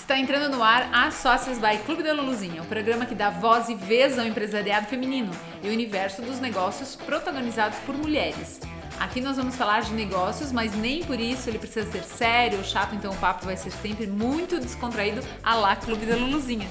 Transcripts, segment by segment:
Está entrando no ar As Sócias by Clube da Luluzinha, o programa que dá voz e vez ao empresariado feminino e o universo dos negócios protagonizados por mulheres. Aqui nós vamos falar de negócios, mas nem por isso ele precisa ser sério ou chato, então o papo vai ser sempre muito descontraído à la Clube da Luluzinha.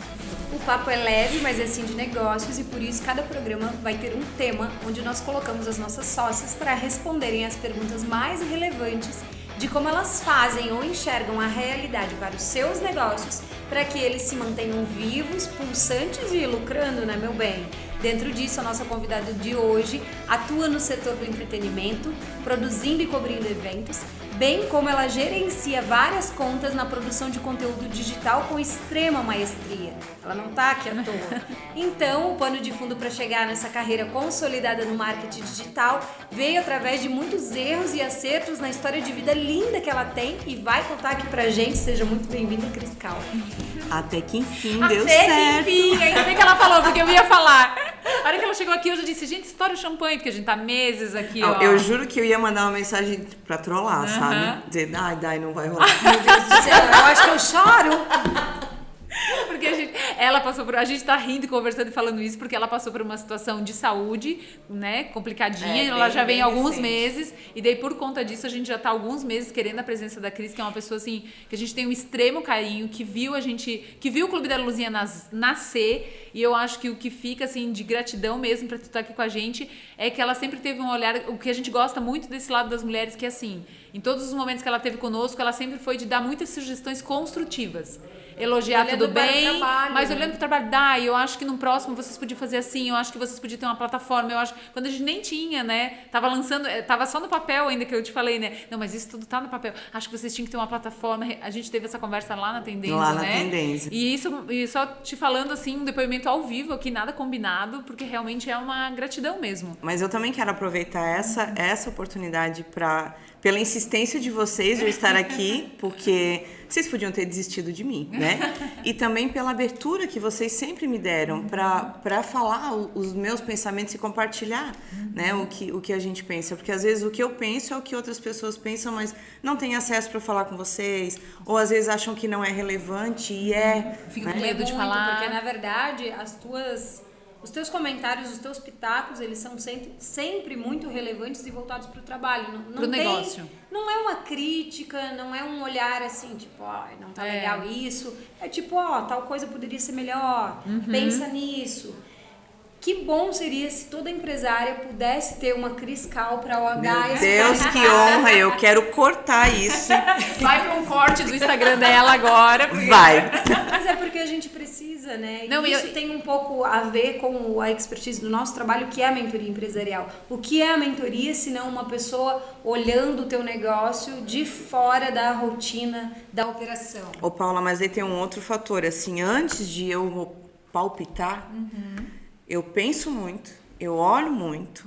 O papo é leve, mas é sim de negócios e por isso cada programa vai ter um tema onde nós colocamos as nossas sócias para responderem as perguntas mais relevantes de como elas fazem ou enxergam a realidade para os seus negócios para que eles se mantenham vivos, pulsantes e lucrando, né, meu bem? Dentro disso, a nossa convidada de hoje atua no setor do entretenimento, produzindo e cobrindo eventos, bem como ela gerencia várias contas na produção de conteúdo digital com extrema maestria. Ela não tá aqui à toa. Então, o pano de fundo para chegar nessa carreira consolidada no marketing digital veio através de muitos erros e acertos na história de vida linda que ela tem e vai contar aqui pra gente. Seja muito bem-vinda, Cris Cal. Até que enfim deu certo. Até que enfim, ainda bem que ela falou, porque eu ia falar. A hora que ela chegou aqui, eu já disse, gente, estoura o champanhe, porque a gente tá meses aqui, ó. Eu juro que eu ia mandar uma mensagem pra trollar, sabe? Dizer, ai, não vai rolar. Meu Deus do céu, eu acho que eu choro. Porque ela passou por... A gente tá rindo e conversando e falando isso porque ela passou por uma situação de saúde, né, complicadinha. Ela já vem há alguns meses. E daí, por conta disso, a gente já tá há alguns meses querendo a presença da Cris, que é uma pessoa, assim, que a gente tem um extremo carinho, que viu o Clube da Luluzinha nascer. E eu acho que o que fica, assim, de gratidão mesmo pra tu estar aqui com a gente é que ela sempre teve um olhar... O que a gente gosta muito desse lado das mulheres, que é assim... Em todos os momentos que ela teve conosco, ela sempre foi de dar muitas sugestões construtivas. Elogiar tudo bem, mas olhando pro trabalho, eu acho que no próximo vocês podiam fazer assim, eu acho que vocês podiam ter uma plataforma, eu acho, quando a gente nem tinha, né, tava só no papel ainda, que eu te falei, né, não, mas isso tudo tá no papel, acho que vocês tinham que ter uma plataforma, a gente teve essa conversa lá na Tendência, lá na né, Tendência. E só te falando, assim, um depoimento ao vivo aqui, nada combinado, porque realmente é uma gratidão mesmo. Mas eu também quero aproveitar essa oportunidade pela insistência de vocês de eu estar aqui, porque vocês podiam ter desistido de mim, né? E também pela abertura que vocês sempre me deram para falar os meus pensamentos e compartilhar, né, o que a gente pensa. Porque às vezes o que eu penso é o que outras pessoas pensam, mas não tem acesso para falar com vocês, ou às vezes acham que não é relevante e é. Fica com medo de falar. Porque, na verdade, os teus comentários, os teus pitacos, eles são sempre muito relevantes e voltados para o trabalho. Pro negócio. Não é uma crítica, não é um olhar assim, tipo, não tá legal isso. É tipo, tal coisa poderia ser melhor, pensa nisso. Que bom seria se toda empresária pudesse ter uma Cris Cal para olhar. Meu Deus, que honra! Eu quero cortar isso. Vai para um corte do Instagram dela agora. Vai. Mas é porque a gente precisa, né? Não, isso tem um pouco a ver com a expertise do nosso trabalho, que é a mentoria empresarial. O que é a mentoria, se não uma pessoa olhando o teu negócio de fora da rotina da operação? Ô, Paula, mas aí tem um outro fator. Assim, antes de eu palpitar... Eu penso muito, eu olho muito,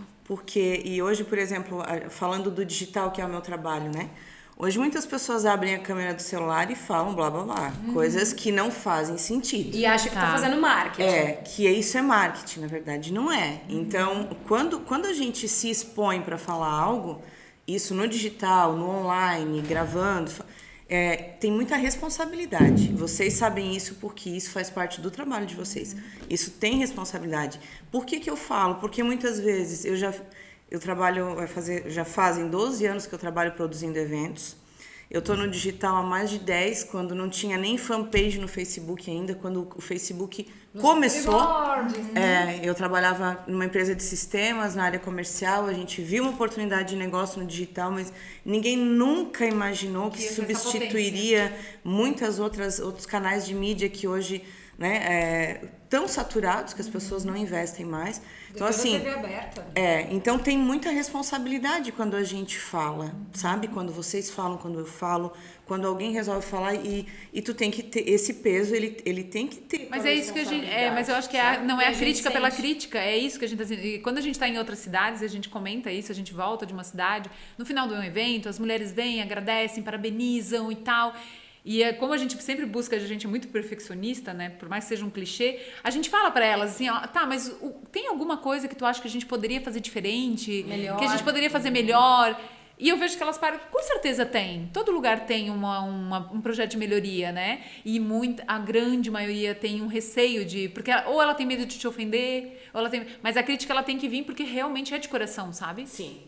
e hoje, por exemplo, falando do digital, que é o meu trabalho, né? Hoje muitas pessoas abrem a câmera do celular e falam blá blá blá, coisas que não fazem sentido. E acham que tá fazendo marketing. Que isso é marketing, na verdade, não é. Então, quando a gente se expõe para falar algo, isso no digital, no online, gravando... tem muita responsabilidade. Vocês sabem isso porque isso faz parte do trabalho de vocês. Isso tem responsabilidade. Por que eu falo? Porque muitas vezes eu trabalho, já fazem 12 anos que eu trabalho produzindo eventos. Eu estou no digital há mais de 10, quando não tinha nem fanpage no Facebook ainda, quando o Facebook começou. Eu trabalhava numa empresa de sistemas, na área comercial, a gente viu uma oportunidade de negócio no digital, mas ninguém nunca imaginou que substituiria muitos outros canais de mídia que hoje, né, tão saturados que as pessoas não investem mais. Então, assim, TV aberta. Então tem muita responsabilidade quando a gente fala, sabe? Quando vocês falam, quando eu falo, quando alguém resolve falar e tu tem que ter esse peso, ele tem que ter. Mas é isso que a gente, mas eu acho que não é a crítica pela crítica, é isso que a gente tá dizendo. E quando a gente está em outras cidades, a gente comenta isso, a gente volta de uma cidade, no final do evento, as mulheres vêm, agradecem, parabenizam e tal. E como a gente sempre busca, a gente é muito perfeccionista, né? Por mais que seja um clichê, a gente fala pra elas assim, mas tem alguma coisa que tu acha que a gente poderia fazer diferente? Melhor. Que a gente poderia fazer melhor? E eu vejo que elas param, com certeza tem. Todo lugar tem um projeto de melhoria, né? E a grande maioria tem um receio porque ou ela tem medo de te ofender, ou ela tem... Mas a crítica ela tem que vir porque realmente é de coração, sabe? Sim.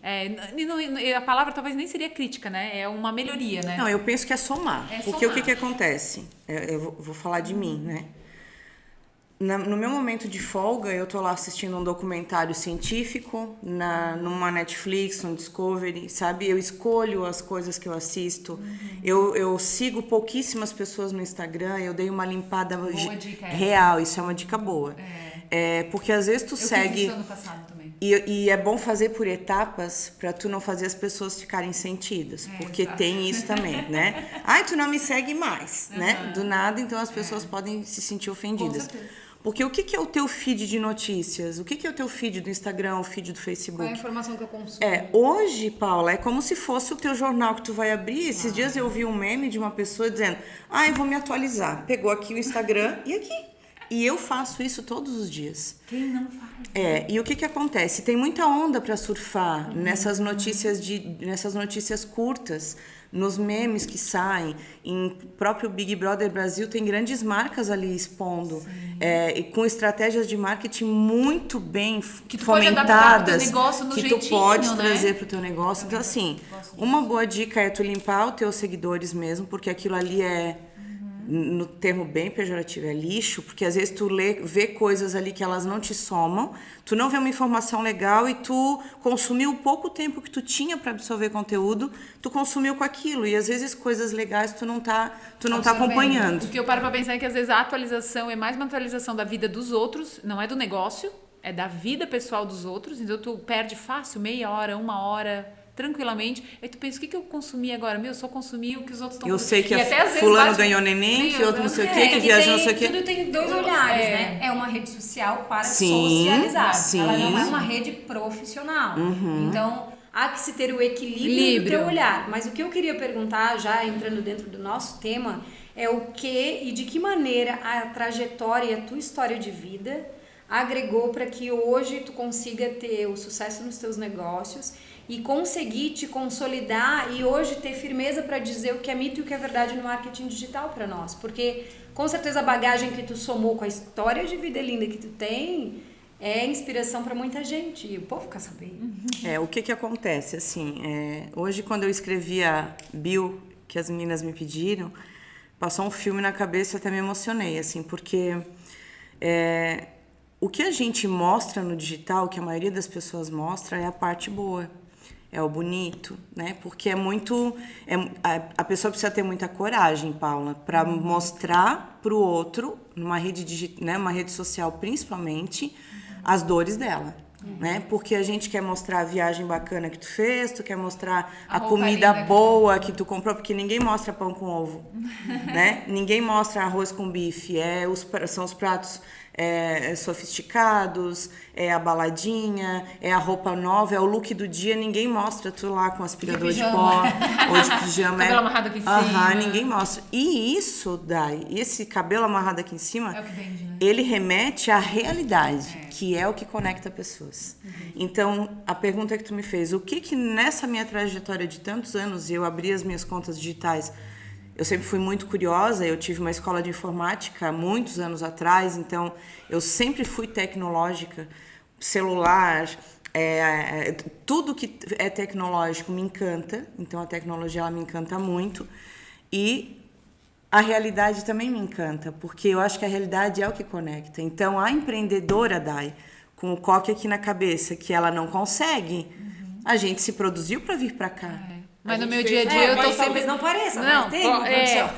A palavra talvez nem seria crítica, né? É uma melhoria, né? Não, eu penso que é somar. Porque somar. O que acontece? Eu vou falar de mim, né? No meu momento de folga, eu tô lá assistindo um documentário científico, numa Netflix, no Discovery, sabe? Eu escolho as coisas que eu assisto. Eu sigo pouquíssimas pessoas no Instagram, eu dei uma limpada real, isso é uma dica boa. Porque às vezes tu segue... Eu fiz isso ano passado também. E é bom fazer por etapas para tu não fazer as pessoas ficarem sentidas, porque exato. tem isso também, né? Ai, tu não me segue mais, né? Do nada, então as pessoas podem se sentir ofendidas. Com certeza. Porque o que é o teu feed de notícias? O que é o teu feed do Instagram, o feed do Facebook? Qual é a informação que eu consumo? Hoje, Paula, é como se fosse o teu jornal que tu vai abrir. Esses dias eu vi um meme de uma pessoa dizendo, eu vou me atualizar. Pegou aqui o Instagram e aqui. E eu faço isso todos os dias. Quem não faz? E o que acontece? Tem muita onda para surfar nessas notícias curtas, nos memes que saem. Em próprio Big Brother Brasil tem grandes marcas ali expondo. E com estratégias de marketing muito bem que tu fomentadas. Que tu pode trazer para o teu negócio. Então, assim, uma boa dica é tu limpar os teus seguidores mesmo, porque aquilo ali no termo bem pejorativo, é lixo, porque às vezes tu vê coisas ali que elas não te somam, tu não vê uma informação legal e tu consumiu o pouco tempo que tu tinha para absorver conteúdo, tu consumiu com aquilo, e às vezes coisas legais tu não tá acompanhando. O que eu paro para pensar é que às vezes a atualização é mais uma atualização da vida dos outros, não é do negócio, é da vida pessoal dos outros, então tu perde fácil meia hora, uma hora... tranquilamente, aí tu pensa, o que eu consumi agora? Eu só consumi o que os outros estão... Eu sei que até, fulano ganhou neném, que outro não sei o que viajou não sei o que. Tudo tem dois olhares, né? É uma rede social para socializar. Ela não é uma rede profissional. Então, há que se ter o equilíbrio do teu olhar. Mas o que eu queria perguntar, já entrando dentro do nosso tema, é o que e de que maneira a trajetória e a tua história de vida agregou para que hoje tu consiga ter o sucesso nos teus negócios e conseguir te consolidar e hoje ter firmeza para dizer o que é mito e o que é verdade no marketing digital para nós. Porque, com certeza, a bagagem que tu somou com a história de vida linda que tu tem é inspiração para muita gente. E o povo quer saber. O que acontece? Assim, hoje, quando eu escrevi a bio, que as meninas me pediram, passou um filme na cabeça e até me emocionei, assim, porque... o que a gente mostra no digital, que a maioria das pessoas mostra, é a parte boa. É o bonito, né? Porque a pessoa precisa ter muita coragem, Paula, para mostrar para o outro, numa rede né? Uma rede social principalmente, as dores dela. Né? Porque a gente quer mostrar a viagem bacana que tu fez, tu quer mostrar a comida boa que tu comprou, porque ninguém mostra pão com ovo, né? Ninguém mostra arroz com bife, são os pratos sofisticados, é a baladinha, é a roupa nova, é o look do dia, ninguém mostra tu lá com aspirador de pó ou de pijama. Cabelo amarrado aqui em cima. Ninguém mostra. E esse cabelo amarrado aqui em cima, é o que vende, né? Ele remete à realidade, que é o que conecta pessoas. Então, a pergunta que tu me fez, o que nessa minha trajetória de tantos anos, eu abri as minhas contas digitais, eu sempre fui muito curiosa, eu tive uma escola de informática há muitos anos atrás, então eu sempre fui tecnológica, celular, tudo que é tecnológico me encanta, então a tecnologia ela me encanta muito, e a realidade também me encanta, porque eu acho que a realidade é o que conecta. Então, a empreendedora, Dai, com o coque aqui na cabeça, que ela não consegue, a gente se produziu para vir para cá. Mas no meu dia a dia eu tô sempre... Talvez não pareça, mas tem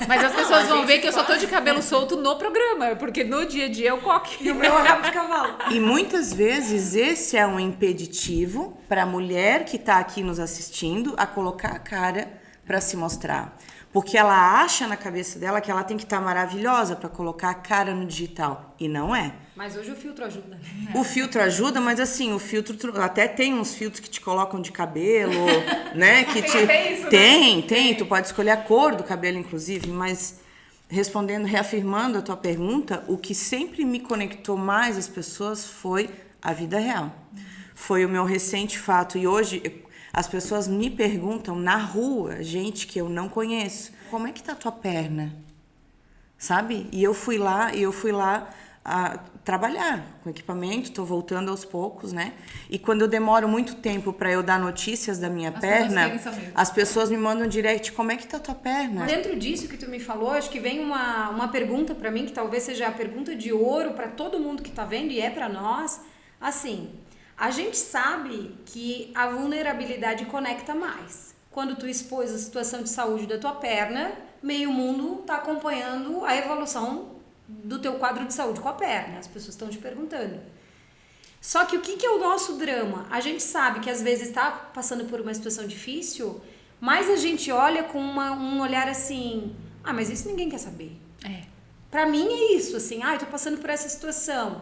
mas as pessoas vão ver que eu só tô de cabelo solto no programa, porque no dia a dia eu coque. E o meu é rabo de cavalo. E muitas vezes esse é um impeditivo para a mulher que está aqui nos assistindo a colocar a cara para se mostrar. Porque ela acha na cabeça dela que ela tem que estar maravilhosa para colocar a cara no digital. E não é. Mas hoje o filtro ajuda. O filtro ajuda, mas assim, o filtro... Até tem uns filtros que te colocam de cabelo, né? Que tem. Tu pode escolher a cor do cabelo, inclusive. Mas, reafirmando a tua pergunta, o que sempre me conectou mais às pessoas foi a vida real. Foi o meu recente fato. E hoje... As pessoas me perguntam na rua, gente que eu não conheço, como é que tá a tua perna? Sabe? E eu fui lá a trabalhar com equipamento, tô voltando aos poucos, né? E quando eu demoro muito tempo para eu dar notícias da minha perna, as pessoas me mandam direct, como é que tá a tua perna? Dentro disso que tu me falou, acho que vem uma pergunta para mim, que talvez seja a pergunta de ouro para todo mundo que tá vendo, e é para nós. Assim, a gente sabe que a vulnerabilidade conecta mais. Quando tu expôs a situação de saúde da tua perna, meio mundo tá acompanhando a evolução do teu quadro de saúde com a perna. As pessoas estão te perguntando. Só que o que é o nosso drama? A gente sabe que às vezes está passando por uma situação difícil, mas a gente olha com um olhar assim, mas isso ninguém quer saber. Pra mim é isso, assim, eu tô passando por essa situação.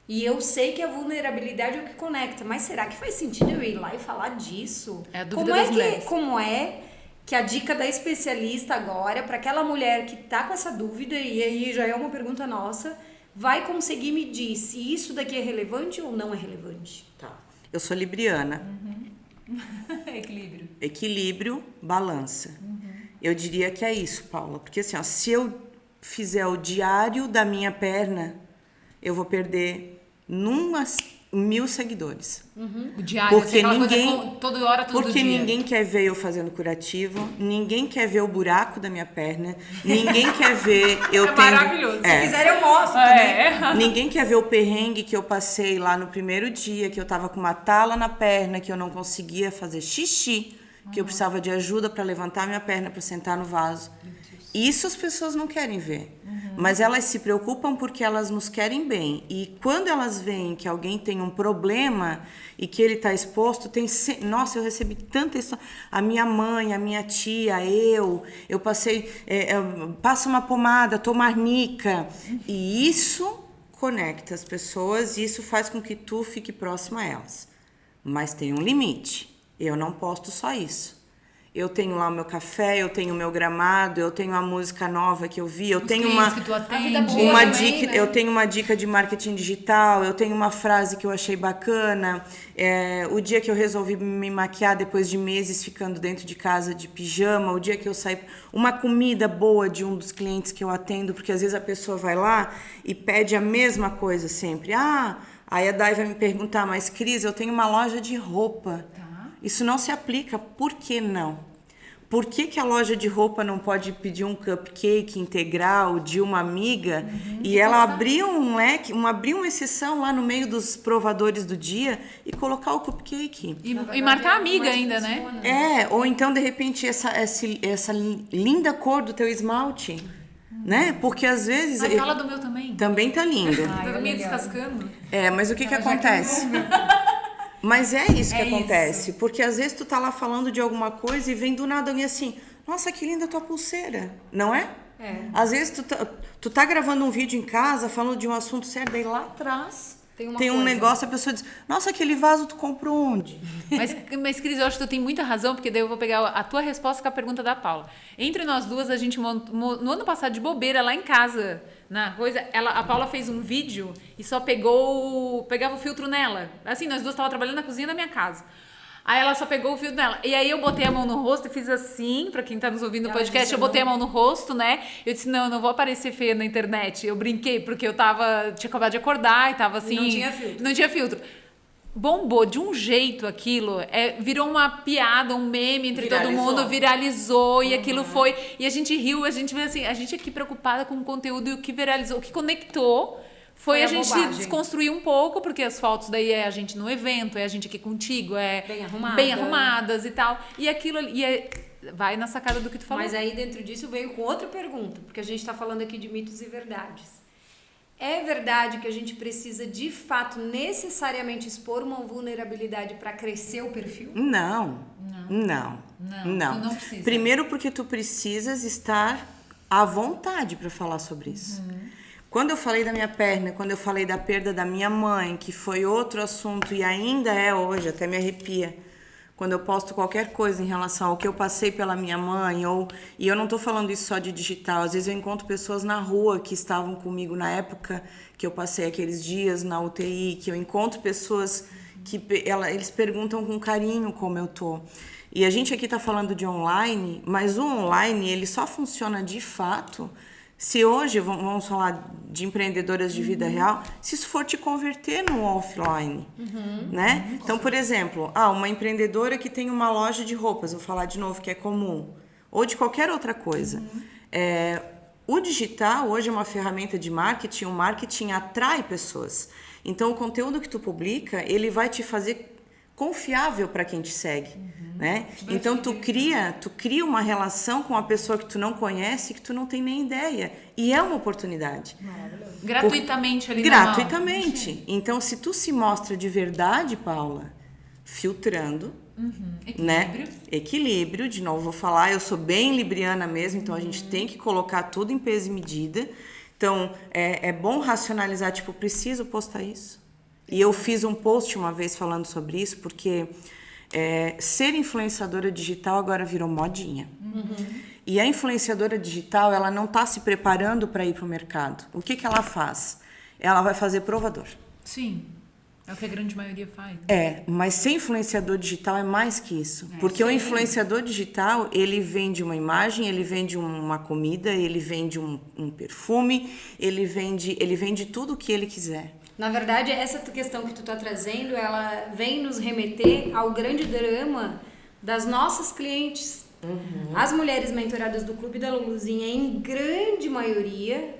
E eu sei que a vulnerabilidade é o que conecta, mas será que faz sentido eu ir lá e falar disso? É a dúvida das mulheres. Como é que a dica da especialista agora, para aquela mulher que tá com essa dúvida, e aí já é uma pergunta nossa, vai conseguir medir se isso daqui é relevante ou não é relevante? Tá. Eu sou libriana. Equilíbrio, balança. Eu diria que é isso, Paula. Porque assim, se eu fizer o diário da minha perna, eu vou perder 1.000 seguidores. O diário, porque toda hora, todo porque dia. Ninguém quer ver eu fazendo curativo, ninguém quer ver o buraco da minha perna, ninguém quer ver eu tendo... Maravilhoso. Se quiser eu mostro também. Ninguém quer ver o perrengue que eu passei lá no primeiro dia, que eu tava com uma tala na perna, que eu não conseguia fazer xixi, que eu precisava de ajuda para levantar minha perna, para sentar no vaso. Isso as pessoas não querem ver. Mas elas se preocupam porque elas nos querem bem. E quando elas veem que alguém tem um problema e que ele está exposto, Nossa, eu recebi tanta história. A minha mãe, a minha tia, eu passei... passa uma pomada, toma arnica. E isso conecta as pessoas e isso faz com que tu fique próxima a elas. Mas tem um limite. Eu não posto só isso. Eu tenho lá o meu café, eu tenho o meu gramado, eu tenho a música nova que eu vi, eu tenho eu tenho uma dica de marketing digital, eu tenho uma frase que eu achei bacana, o dia que eu resolvi me maquiar depois de meses ficando dentro de casa de pijama, o dia que eu saí, uma comida boa de um dos clientes que eu atendo, porque às vezes a pessoa vai lá e pede a mesma coisa sempre. Aí a Dai vai me perguntar, mas Cris, eu tenho uma loja de roupa. Isso não se aplica. Por que não? Por que a loja de roupa não pode pedir um cupcake integral de uma amiga e ela abrir um leque, abrir uma exceção lá no meio dos provadores do dia e colocar o cupcake? E marcar a amiga ainda, né? Ou então, de repente, essa linda cor do teu esmalte, né? Porque às vezes... fala do meu também. Também tá lindo. Tá me descascando. Mas o que acontece? Mas é isso que acontece, porque às vezes tu tá lá falando de alguma coisa e vem do nada alguém assim, nossa, que linda tua pulseira, não é? Às vezes tu tá gravando um vídeo em casa falando de um assunto sério, daí lá atrás tem um negócio, a pessoa diz, nossa, aquele vaso tu comprou onde? Mas Cris, eu acho que tu tem muita razão, porque daí eu vou pegar a tua resposta com a pergunta da Paula. Entre nós duas, a gente no ano passado de bobeira lá em casa, na coisa, a Paula fez um vídeo e só pegava o filtro nela. Assim, nós duas tava trabalhando na cozinha da minha casa. Aí ela só pegou o filtro dela. E aí eu botei a mão no rosto e fiz assim, pra quem tá nos ouvindo no podcast, eu botei a mão no rosto, né? Eu disse, não, eu não vou aparecer feia na internet. Eu brinquei, porque eu tinha acabado de acordar e tava assim... Não tinha filtro. Bombou de um jeito aquilo, virou uma piada, um meme entre todo mundo, viralizou e aquilo foi... E a gente riu, a gente veio assim, a gente aqui preocupada com o conteúdo e o que viralizou, o que conectou... Foi a gente desconstruir um pouco, porque as fotos daí é a gente no evento, é a gente aqui contigo, bem arrumadas e tal. E aquilo vai na sacada do que tu falou. Mas aí dentro disso veio com outra pergunta, porque a gente tá falando aqui de mitos e verdades. É verdade que a gente precisa, de fato, necessariamente expor uma vulnerabilidade para crescer o perfil? Não. Tu não precisa. Primeiro porque tu precisas estar à vontade para falar sobre isso. Quando eu falei da minha perna, quando eu falei da perda da minha mãe, que foi outro assunto e ainda é hoje, até me arrepia, quando eu posto qualquer coisa em relação ao que eu passei pela minha mãe, e eu não estou falando isso só de digital, às vezes eu encontro pessoas na rua que estavam comigo na época que eu passei aqueles dias na UTI, que eu encontro pessoas eles perguntam com carinho como eu tô. E a gente aqui está falando de online, mas o online ele só funciona de fato se hoje, vamos falar de empreendedoras de vida real, se isso for te converter no offline, né? Então, por exemplo, uma empreendedora que tem uma loja de roupas, vou falar de novo que é comum, ou de qualquer outra coisa. O digital hoje é uma ferramenta de marketing, o marketing atrai pessoas. Então, o conteúdo que tu publica, ele vai te fazer confiável para quem te segue, né? Então tu cria uma relação com a pessoa que tu não conhece, que tu não tem nem ideia, e é uma oportunidade. Gratuitamente ali gratuitamente. Então se tu se mostra de verdade, Paula, filtrando, né? Equilíbrio, de novo vou falar, eu sou bem libriana mesmo, então a gente tem que colocar tudo em peso e medida. Então é bom racionalizar, tipo, preciso postar isso. E eu fiz um post uma vez falando sobre isso, porque ser influenciadora digital agora virou modinha. E a influenciadora digital, ela não está se preparando para ir para o mercado. O que ela faz? Ela vai fazer provador. Sim, é o que a grande maioria faz. Mas ser influenciador digital é mais que isso. Porque o influenciador digital, ele vende uma imagem, ele vende uma comida, ele vende um perfume, ele vende tudo o que ele quiser. Na verdade, essa questão que tu tá trazendo, ela vem nos remeter ao grande drama das nossas clientes. As mulheres mentoradas do Clube da Luluzinha, em grande maioria,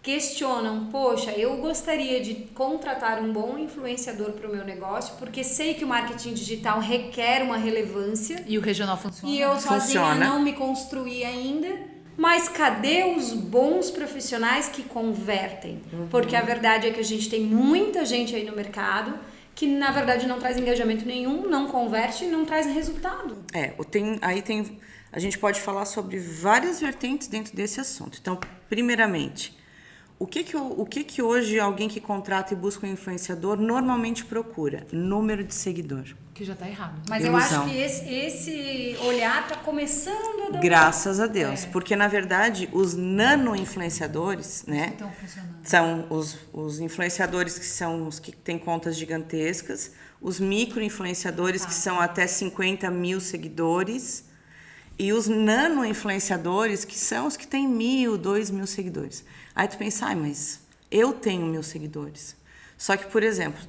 questionam, poxa, eu gostaria de contratar um bom influenciador para o meu negócio, porque sei que o marketing digital requer uma relevância. E o regional funciona. E eu sozinha não me construí ainda. Mas cadê os bons profissionais que convertem? Porque a verdade é que a gente tem muita gente aí no mercado que, na verdade, não traz engajamento nenhum, não converte e não traz resultado. A gente pode falar sobre várias vertentes dentro desse assunto. Então, primeiramente, o que hoje alguém que contrata e busca um influenciador normalmente procura? Número de seguidor. Que já está errado. Mas ilusão. Eu acho que esse olhar está começando a dar Graças a Deus. Porque, na verdade, os nano-influenciadores, né? Estão funcionando. São os influenciadores que são os que têm contas gigantescas, os micro-influenciadores que são até 50 mil seguidores e os nano-influenciadores que são os que têm 1.000, 2.000 seguidores. Aí tu pensa, mas eu tenho 1.000 seguidores. Só que, por exemplo,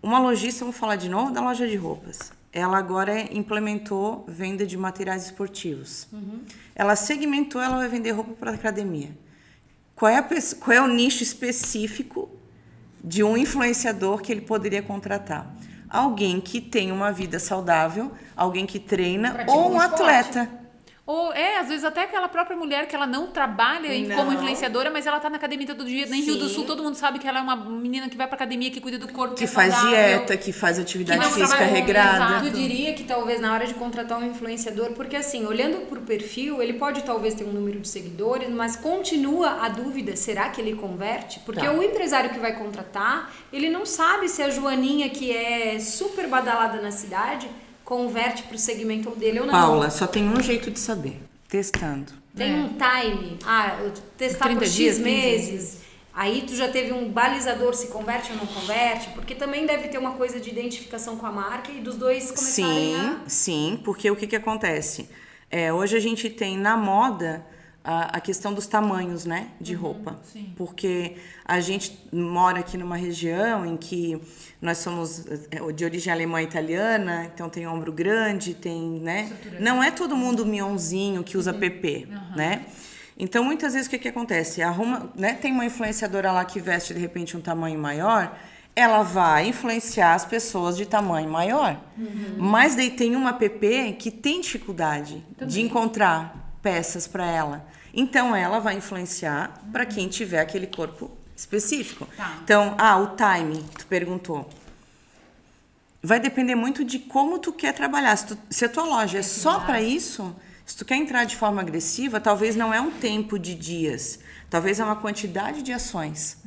uma lojista, vamos falar de novo da loja de roupas. Ela agora implementou venda de materiais esportivos. Ela segmentou, ela vai vender roupa para academia. Qual é o nicho específico de um influenciador que ele poderia contratar? Alguém que tem uma vida saudável, alguém que treina ou um atleta. Ou às vezes até aquela própria mulher que ela não trabalha como influenciadora, mas ela tá na academia todo dia. Em Rio do Sul, todo mundo sabe que ela é uma menina que vai pra academia, que cuida do corpo, que faz dieta, que faz atividade física regrada. Eu diria que talvez na hora de contratar um influenciador, porque assim, olhando pro perfil, ele pode talvez ter um número de seguidores, mas continua a dúvida, será que ele converte? Porque o empresário que vai contratar, ele não sabe se a Joaninha, que é super badalada na cidade, converte pro segmento dele ou não. Paula, só tem um jeito de saber. Testando. Tem um time. Eu testar por X meses. Aí tu já teve um balizador se converte ou não converte. Porque também deve ter uma coisa de identificação com a marca e dos dois começarem Sim, porque o que acontece? Hoje a gente tem na moda a questão dos tamanhos, né, de roupa. Sim. Porque a gente mora aqui numa região em que nós somos de origem alemã e italiana, então tem ombro grande, tem, né? Não é todo mundo mionzinho que usa PP, né? Então, muitas vezes, o que acontece? Tem uma influenciadora lá que veste, de repente, um tamanho maior, ela vai influenciar as pessoas de tamanho maior. Mas daí tem uma PP que tem dificuldade de encontrar peças para ela. Então, ela vai influenciar para quem tiver aquele corpo específico. Então, o timing, tu perguntou. Vai depender muito de como tu quer trabalhar. Se a tua loja é só para isso, se tu quer entrar de forma agressiva, talvez não é um tempo de dias. Talvez é uma quantidade de ações.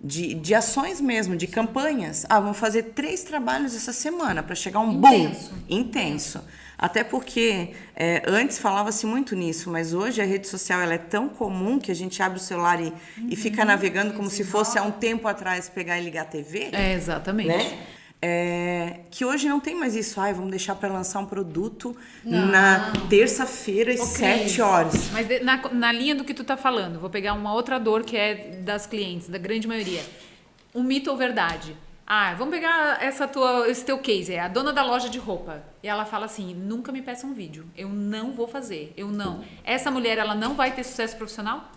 De ações mesmo, de campanhas. Vamos fazer 3 trabalhos essa semana para chegar um boom intenso. Até porque antes falava-se muito nisso, mas hoje a rede social ela é tão comum que a gente abre o celular e fica navegando como se fosse há um tempo atrás pegar e ligar a TV. Exatamente. Né? Que hoje não tem mais isso. Vamos deixar para lançar um produto na terça-feira às 7 horas. Mas na linha do que tu tá falando, vou pegar uma outra dor que é das clientes, da grande maioria. Um mito ou verdade? Vamos pegar esse teu case, a dona da loja de roupa. E ela fala assim, nunca me peça um vídeo. Eu não vou fazer, eu não. Essa mulher, ela não vai ter sucesso profissional?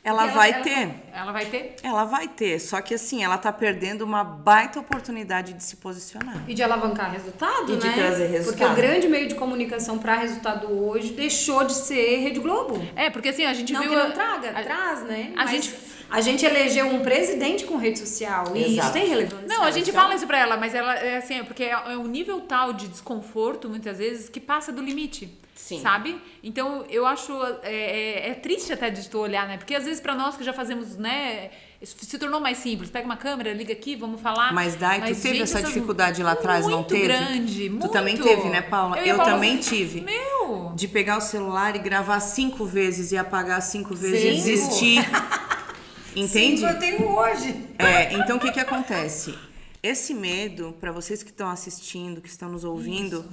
Ela vai ter. Ela vai ter? Ela vai ter, só que assim, ela tá perdendo uma baita oportunidade de se posicionar. E de alavancar resultado, E de trazer resultado. Porque o grande meio de comunicação para resultado hoje deixou de ser Rede Globo. Porque assim, a gente não viu... que não traz, né? Mas a gente elegeu um presidente com rede social. E isso tem relevância. Não, a gente fala isso pra ela, mas ela é assim, porque é um nível tal de desconforto, muitas vezes, que passa do limite. Sim. Sabe? Então, eu acho triste até de tu olhar, né? Porque às vezes pra nós que já fazemos, né? Se tornou mais simples. Pega uma câmera, liga aqui, vamos falar. Mas tu teve essa dificuldade lá atrás, não teve? Muito grande, muito. Tu também teve, né, Paula? Eu também tive. Meu! De pegar o celular e gravar 5 vezes e apagar 5 vezes e desistir. Entende? 5 eu tenho hoje. Então o que acontece? Esse medo, para vocês que estão assistindo, que estão nos ouvindo,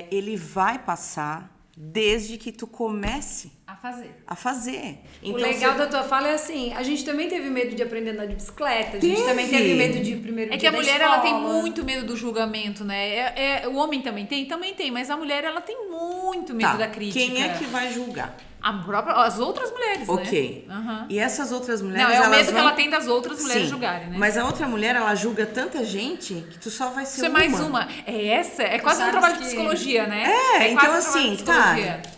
ele vai passar desde que tu comece a fazer. Então, o legal da tua fala é assim, a gente também teve medo de aprender a andar de bicicleta, a gente também teve medo de primeiro dia que a mulher, da ela tem escola. muito medo do julgamento, né? O homem também tem, mas a mulher, ela tem muito medo da crítica. Quem é que vai julgar? As outras mulheres, Ok. né? Uhum. E essas outras mulheres... Não, é o medo que ela tem das outras mulheres Sim, julgarem, né? Mas a outra mulher, ela julga tanta gente que tu só vai ser uma. Isso é mais uma. É quase um trabalho de psicologia, né? Então assim,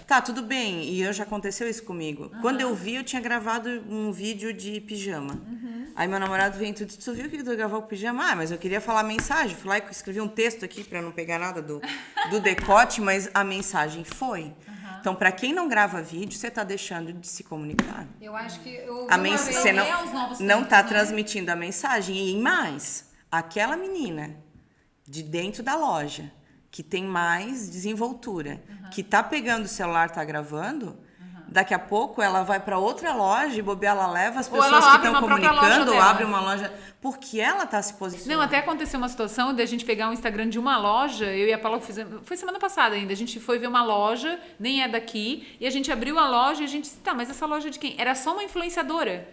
tá, tudo bem. E já aconteceu isso comigo. Quando eu vi, eu tinha gravado um vídeo de pijama. Aí meu namorado veio e tu disse, tu viu que tu gravou o pijama? Mas eu queria falar a mensagem. Fui lá e escrevi um texto aqui pra não pegar nada do decote, mas a mensagem foi. Então, para quem não grava vídeo, você está deixando de se comunicar. Eu acho que você não está transmitindo a mensagem. E mais, aquela menina de dentro da loja que tem mais desenvoltura, que está pegando o celular, está gravando, daqui a pouco ela vai para outra loja e bobear, ela leva as pessoas que estão comunicando ou abre uma loja, porque ela está se posicionando. Não, até aconteceu uma situação de a gente pegar um Instagram de uma loja, eu e a Paula fizemos, foi semana passada ainda, a gente foi ver uma loja, nem é daqui, e a gente abriu a loja e a gente disse, mas essa loja é de quem? Era só uma influenciadora.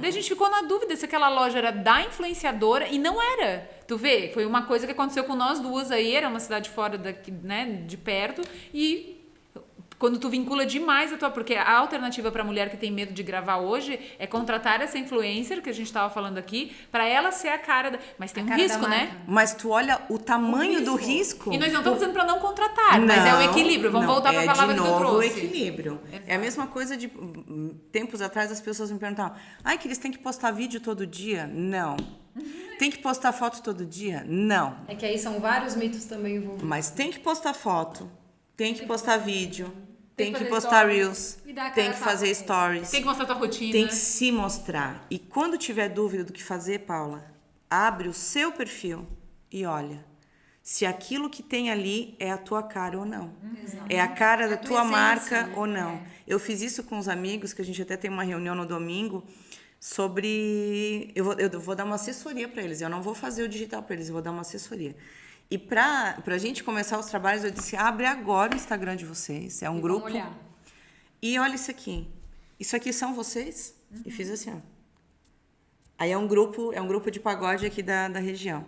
Daí a gente ficou na dúvida se aquela loja era da influenciadora e não era. Tu vê, foi uma coisa que aconteceu com nós duas aí, era uma cidade fora daqui, né, de perto, e quando tu vincula demais porque a alternativa para a mulher que tem medo de gravar hoje é contratar essa influencer que a gente estava falando aqui, para ela ser a cara mas tem um risco, né? Mas tu olha o tamanho do risco. E nós não estamos dizendo para não contratar, mas é o equilíbrio. Vamos voltar para a palavra que eu trouxe. O equilíbrio. É a mesma coisa de tempos atrás as pessoas me perguntavam, que eles têm que postar vídeo todo dia? Não. Tem que postar foto todo dia? Não. É que aí são vários mitos também envolvidos. Mas tem que postar foto, tem que postar vídeo, tem que postar reels, tem que fazer stories. Tem que mostrar tua rotina. Tem que se mostrar. E quando tiver dúvida do que fazer, Paula, abre o seu perfil e olha se aquilo que tem ali é a tua cara ou não. É a cara da tua marca ou não. Eu fiz isso com os amigos, que a gente até tem uma reunião no domingo, sobre... Eu vou dar uma assessoria para eles. Eu não vou fazer o digital para eles, eu vou dar uma assessoria. E pra gente começar os trabalhos, eu disse, abre agora o Instagram de vocês. É um grupo. Vamos olhar. E olha isso aqui. Isso aqui são vocês? E fiz assim, ó. Aí é um grupo de pagode aqui da região.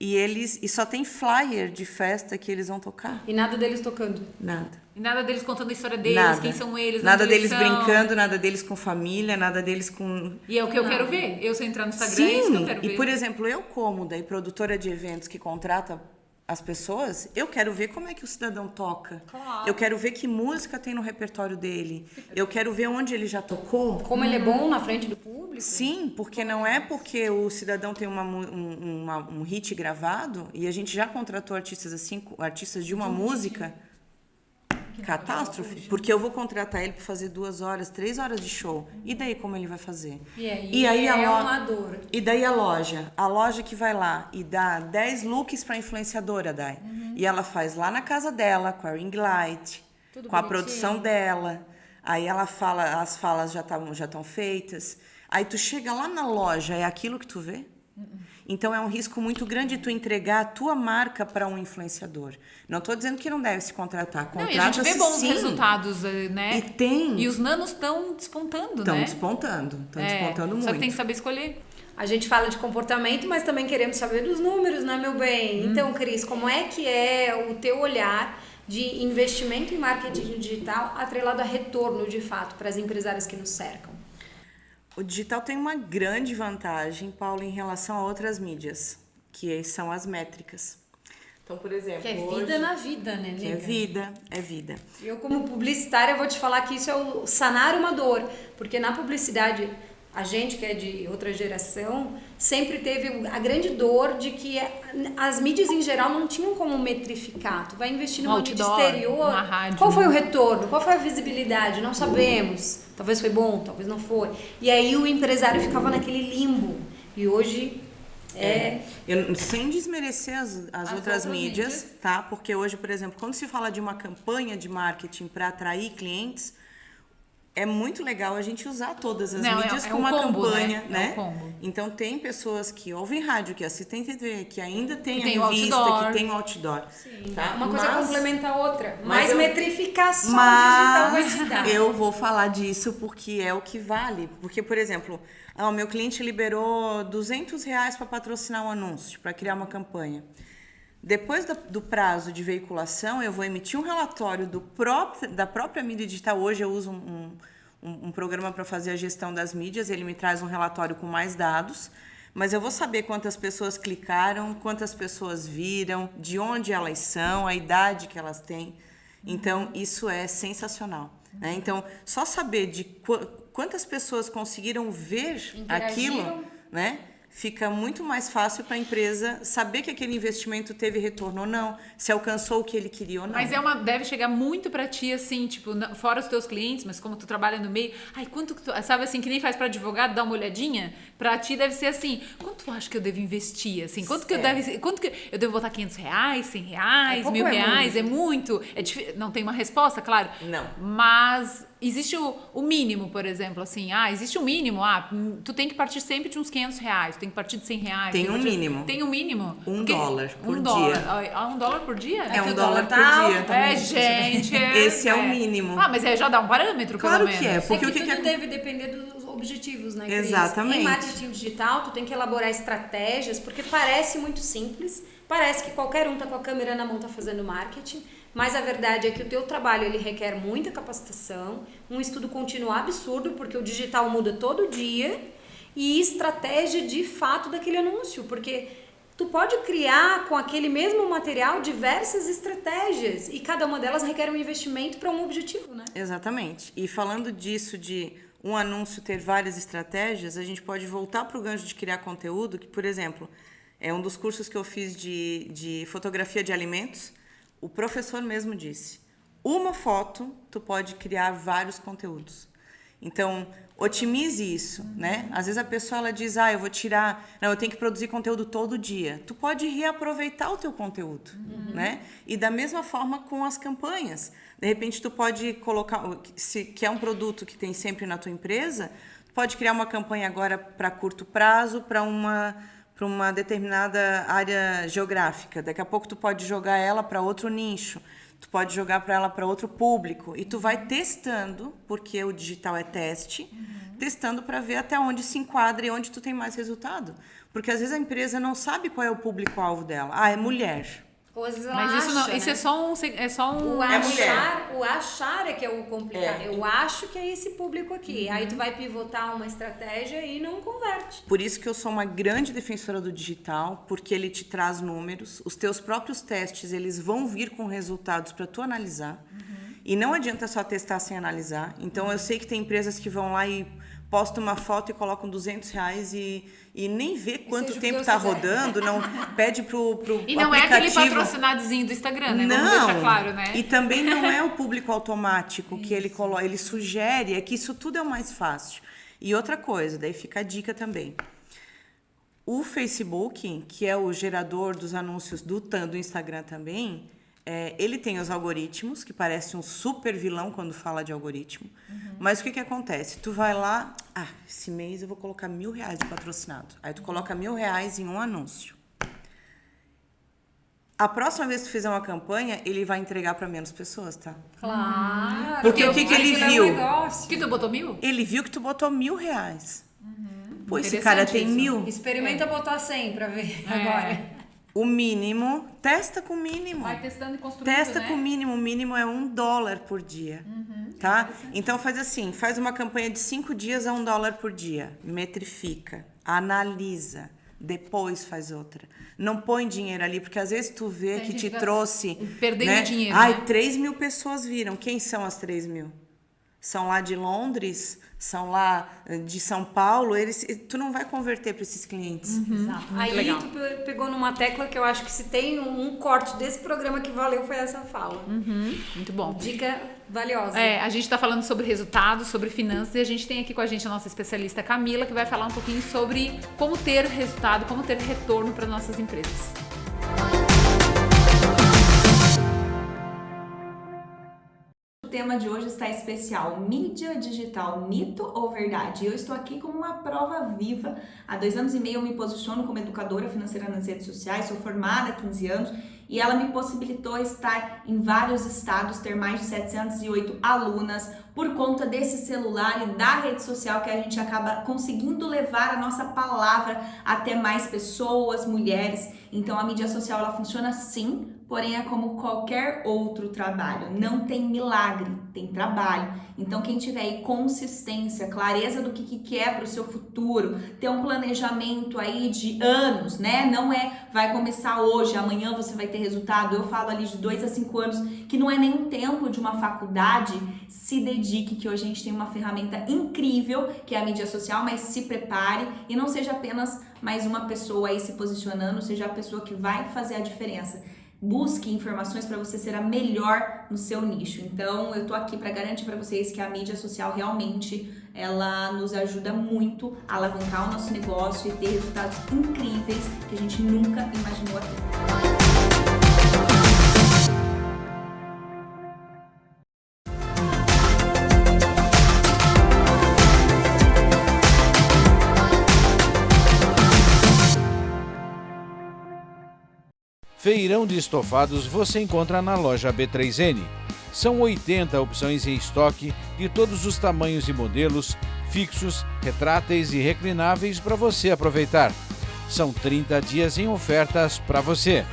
E só tem flyer de festa que eles vão tocar. E nada deles tocando? Nada. E nada deles contando a história deles, quem são eles, nada deles brincando, nada deles com família, nada deles com... E é o que eu quero ver. Eu, se entrar no Instagram, é isso que eu quero ver. E, por exemplo, eu como daí produtora de eventos que contrata as pessoas, eu quero ver como é que o cidadão toca. Claro. Eu quero ver que música tem no repertório dele. Eu quero ver onde ele já tocou. Como ele é bom na frente do público. Sim, porque não é porque o cidadão tem um hit gravado, e a gente já contratou artistas assim, artistas de uma música... Catástrofe, porque eu vou contratar ele para fazer 2 horas, 3 horas de show. E daí como ele vai fazer? E aí uma dor. E daí a loja que vai lá e dá 10 looks para influenciadora, Dai. E ela faz lá na casa dela, com a ring light, tudo com a bonitinho. produção dela. Aí ela fala, as falas já estão feitas. Aí tu chega lá na loja, é aquilo que tu vê? Então, é um risco muito grande tu entregar a tua marca para um influenciador. Não estou dizendo que não deve se contratar. Não, e a gente vê bons sim. resultados, né? E tem. E os nanos estão despontando, Estão né? despontando muito. Só que tem que saber escolher. A gente fala de comportamento, mas também queremos saber dos números, né, meu bem? Então, Cris, como é que é o teu olhar de investimento em marketing digital atrelado a retorno, de fato, para as empresárias que nos cercam? O digital tem uma grande vantagem, Paulo, em relação a outras mídias, que são as métricas. Então, por exemplo, que é vida na vida, né, que é vida. Eu, como publicitária, vou te falar que isso é o sanar uma dor, porque na publicidade, a gente que é de outra geração, sempre teve a grande dor de que as mídias em geral não tinham como metrificar. Tu vai investir numa mídia exterior, uma rádio, qual foi o retorno? Qual foi a visibilidade? Não sabemos. Talvez foi bom, talvez não foi. E aí o empresário ficava naquele limbo. E hoje sem desmerecer as outras mídias, tá? Porque hoje, por exemplo, quando se fala de uma campanha de marketing para atrair clientes, é muito legal a gente usar todas as mídias como uma campanha, né? É um combo. Então, tem pessoas que ouvem rádio, que assistem TV, que ainda tem a revista, que tem o outdoor. Sim, tá? Uma coisa complementa a outra. Mais metrificação digital vai te dar. Eu vou falar disso porque é o que vale. Porque, por exemplo, o meu cliente liberou R$200 para patrocinar um anúncio, para criar uma campanha. Depois do prazo de veiculação, eu vou emitir um relatório da própria mídia digital. Hoje eu uso um programa para fazer a gestão das mídias, ele me traz um relatório com mais dados, mas eu vou saber quantas pessoas clicaram, quantas pessoas viram, de onde elas são, a idade que elas têm. Então, isso é sensacional, né? Então, só saber de quantas pessoas conseguiram ver aquilo, né? Fica muito mais fácil para a empresa saber que aquele investimento teve retorno ou não, se alcançou o que ele queria ou não. Mas deve chegar muito para ti, assim, tipo, fora os teus clientes, mas como tu trabalha no meio, quanto que tu, sabe assim, que nem faz para advogado, dá uma olhadinha, para ti deve ser assim, quanto tu acha que eu devo investir, assim, quanto que eu devo botar R$500, R$100, R$1.000, é muito? Não tem uma resposta, claro. Não. Mas existe o mínimo, por exemplo, assim, existe um mínimo, tu tem que partir sempre de uns R$500, tem que partir de R$100. Tem um mínimo. Tem um mínimo. $1 por dia. $1 por dia? É $1 por dia. Gente. Esse é o mínimo. Mas já dá um parâmetro, claro pelo menos. Que é. Porque o que tudo deve depender dos objetivos, né, Cris? Exatamente. Em marketing digital, tu tem que elaborar estratégias, porque parece muito simples, parece que qualquer um tá com a câmera na mão tá fazendo marketing, mas a verdade é que o teu trabalho ele requer muita capacitação, um estudo contínuo absurdo, porque o digital muda todo dia, e estratégia de fato daquele anúncio, porque tu pode criar com aquele mesmo material diversas estratégias e cada uma delas requer um investimento para um objetivo, né? Exatamente. E falando disso de um anúncio ter várias estratégias, a gente pode voltar para o gancho de criar conteúdo, que, por exemplo, é um dos cursos que eu fiz de fotografia de alimentos, o professor mesmo disse, uma foto tu pode criar vários conteúdos. Então, otimize isso, né? Às vezes a pessoa ela diz, eu tenho que produzir conteúdo todo dia. Tu pode reaproveitar o teu conteúdo, né? E da mesma forma com as campanhas. De repente tu pode colocar, se quer um produto que tem sempre na tua empresa, tu pode criar uma campanha agora para curto prazo, para uma determinada área geográfica. Daqui a pouco tu pode jogar ela para outro nicho. Tu pode jogar para ela para outro público e tu vai testando, porque o digital é teste, testando para ver até onde se enquadra e onde tu tem mais resultado. Porque às vezes a empresa não sabe qual é o público-alvo dela. É mulher. Ou às vezes ela Mas isso, acha, isso né? é só um... O achar é que é o complicado. Eu acho que é esse público aqui. Aí tu vai pivotar uma estratégia e não converte. Por isso que eu sou uma grande defensora do digital, porque ele te traz números. Os teus próprios testes, eles vão vir com resultados para tu analisar. E não adianta só testar sem analisar. Então, eu sei que tem empresas que vão lá e postam uma foto e colocam R$200 e nem vê quanto tempo está rodando, não pede pro E não aplicativo. é aquele patrocinadozinho do Instagram, né? Não, vamos deixar claro, né? E também não é o público automático que ele coloca, ele sugere, é que isso tudo é o mais fácil. E outra coisa, daí fica a dica também. O Facebook, que é o gerador dos anúncios do Instagram também, ele tem os algoritmos, que parece um super vilão quando fala de algoritmo. Mas o que acontece? Tu vai lá, esse mês eu vou colocar R$1.000 de patrocinado. Aí tu coloca R$1.000 em um anúncio. A próxima vez que tu fizer uma campanha, ele vai entregar para menos pessoas, tá? Claro. Porque o que ele viu? Que tu botou 1.000? Ele viu que tu botou R$1.000. Pô, esse cara tem 1.000. Experimenta botar 100 pra ver agora. O mínimo, testa com o mínimo. Vai testando e construindo, Testa né? com o mínimo. O mínimo é $1 por dia, tá? Então faz assim, faz uma campanha de 5 dias a $1 por dia. Metrifica, analisa, depois faz outra. Não põe dinheiro ali, porque às vezes tu vê que te trouxe... Perdendo dinheiro, Ai, né? 3.000 pessoas viram. Quem são as 3.000? São lá de Londres, são lá de São Paulo, tu não vai converter para esses clientes. Exato. Aí legal. tu pegou numa tecla que eu acho que se tem um corte desse programa que valeu foi essa fala. Muito bom. Dica valiosa. A gente está falando sobre resultados, sobre finanças, e a gente tem aqui com a gente a nossa especialista Camila, que vai falar um pouquinho sobre como ter resultado, como ter retorno para nossas empresas. O tema de hoje está especial: mídia digital, mito ou verdade? Eu estou aqui como uma prova viva. Há 2 anos e meio eu me posiciono como educadora financeira nas redes sociais, sou formada há 15 anos e ela me possibilitou estar em vários estados, ter mais de 708 alunas por conta desse celular e da rede social, que a gente acaba conseguindo levar a nossa palavra até mais pessoas, mulheres. Então a mídia social ela funciona sim, porém é como qualquer outro trabalho, não tem milagre, tem trabalho. Então quem tiver aí consistência, clareza do que quer para o seu futuro, ter um planejamento aí de anos, né? Não vai começar hoje, amanhã você vai ter resultado. Eu falo ali de 2 a 5 anos, que não é nem um tempo de uma faculdade. Se dedique, que hoje a gente tem uma ferramenta incrível, que é a mídia social, mas se prepare e não seja apenas mais uma pessoa aí se posicionando, seja a pessoa que vai fazer a diferença. Busque informações para você ser a melhor no seu nicho. Então, eu tô aqui para garantir para vocês que a mídia social realmente ela nos ajuda muito a alavancar o nosso negócio e ter resultados incríveis que a gente nunca imaginou ter. Feirão de estofados você encontra na loja B3N. São 80 opções em estoque de todos os tamanhos e modelos, fixos, retráteis e reclináveis para você aproveitar. São 30 dias em ofertas para você.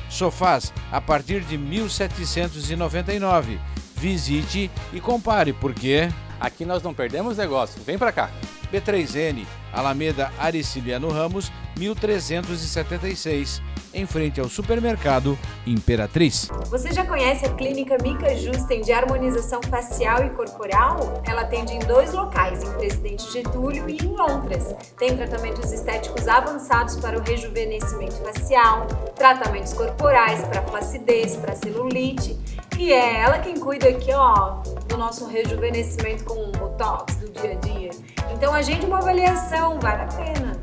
Sofás a partir de R$ 1.799. Visite e compare, porque aqui nós não perdemos negócio. Vem pra cá. B3N, Alameda Ariciliano Ramos, 1376, em frente ao supermercado Imperatriz. Você já conhece a clínica Mica Justen de harmonização facial e corporal? Ela atende em 2 locais, em Presidente Getúlio e em Londres. Tem tratamentos estéticos avançados para o rejuvenescimento facial, tratamentos corporais para flacidez, para celulite. E é ela quem cuida aqui, ó, do nosso rejuvenescimento com botox do dia a dia. Então agende uma avaliação, vale a pena.